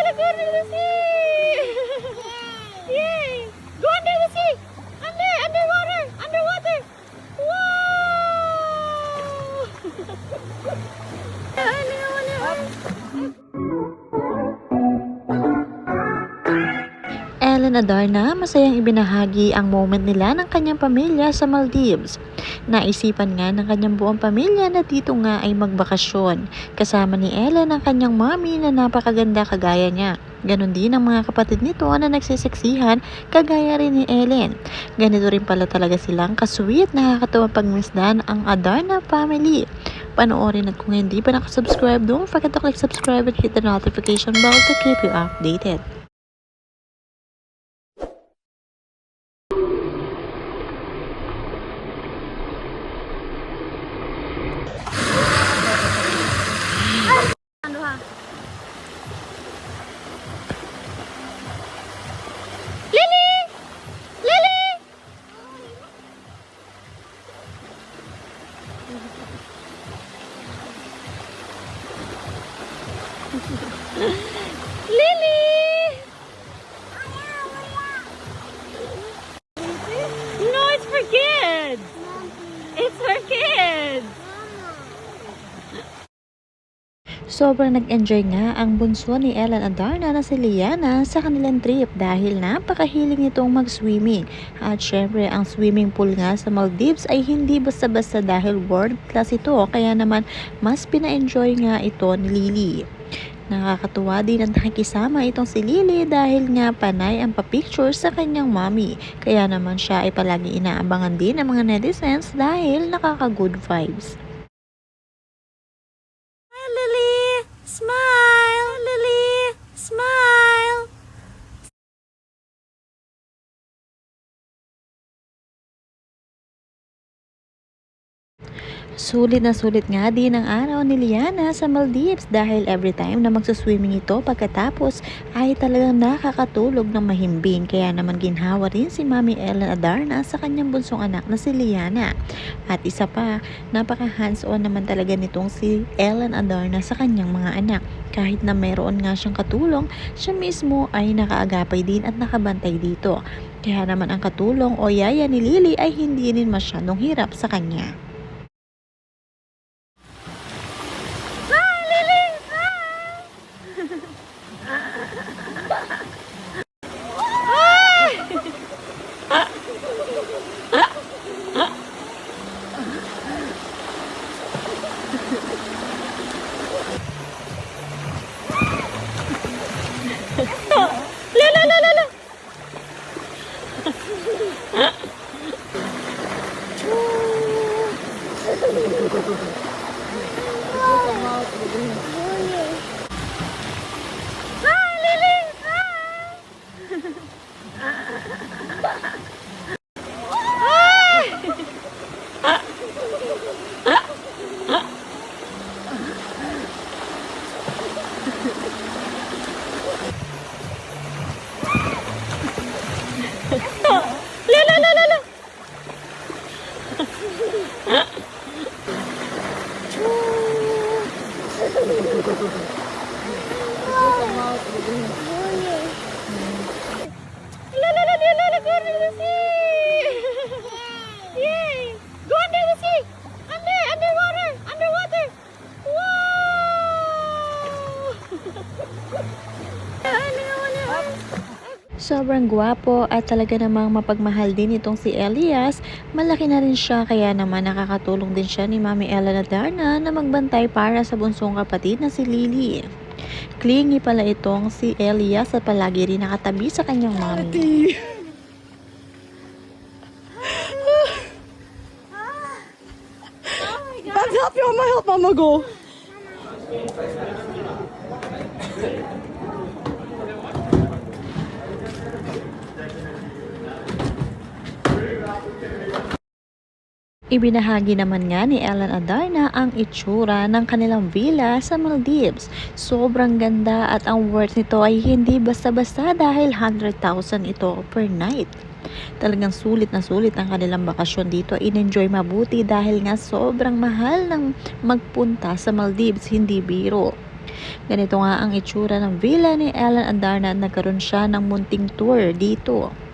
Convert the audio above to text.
look, go under the sea! Yay! Go under the sea! Underwater! Underwater! Ellen Adarna, masayang ibinahagi ang moment nila ng kanyang pamilya sa Maldives. Naisipan nga ng kanyang buong pamilya na dito nga ay magbakasyon. Kasama ni Ellen ang kanyang mommy na napakaganda kagaya niya. Ganon din ang mga kapatid nito na nagsiseksihan kagaya rin ni Ellen. Ganito rin pala talaga silang kasweet, nakakatuwang pagmisdan ang Adarna family. Panoorin at kung hindi pa nakasubscribe, don't forget to click subscribe and hit the notification bell to keep you updated. Lily! No, it's for kids! It's for kids! Sobrang nag-enjoy nga ang bunso ni Ellen Adarna na si Liana sa kanilang trip dahil napakahiling nitong mag-swimming. At syempre ang swimming pool nga sa Maldives ay hindi basta-basta dahil world class ito, kaya naman mas pina-enjoy nga ito ni Lily. Nakakatuwa din ang nakikisama itong si Lily dahil nga panay ang papicture sa kanyang mommy. Kaya naman siya ay palagi inaabangan din ng mga netizens dahil nakaka-good vibes. Hi Lily! Smile! Lily! Smile! Sulit na sulit nga din ang araw ni Liana sa Maldives dahil every time na magsuswimming ito pagkatapos ay talagang nakakatulog ng mahimbing. Kaya naman ginhawa rin si Mami Ellen Adarna sa kanyang bunsong anak na si Liana. At isa pa, napaka hands-on naman talaga nitong si Ellen Adarna sa kanyang mga anak. Kahit na mayroon nga siyang katulong, siya mismo ay nakaagapay din at nakabantay dito. Kaya naman ang katulong o yaya ni Lily ay hindi rin masyadong hirap sa kanya. Yay! Go under the sea! Underwater! Underwater! Sobrang gwapo at talaga namang mapagmahal din itong si Elias. Malaki na rin siya kaya naman nakakatulong din siya ni Mami Ellen Adarna na magbantay para sa bunsong kapatid na si Lily. Clingy pala itong si Elias at palagi rin nakatabi sa kanyang mami. I'll help you. I'm gonna help Mama go. Ibinahagi naman nga ni Ellen Adarna ang itsura ng kanilang villa sa Maldives. Sobrang ganda at ang worth nito ay hindi basta-basta dahil 100,000 ito per night. Talagang sulit na sulit ang kanilang bakasyon dito. In-enjoy mabuti dahil nga sobrang mahal ng magpunta sa Maldives, hindi biro. Ganito nga ang itsura ng villa ni Ellen Adarna at nagkaroon siya ng munting tour dito.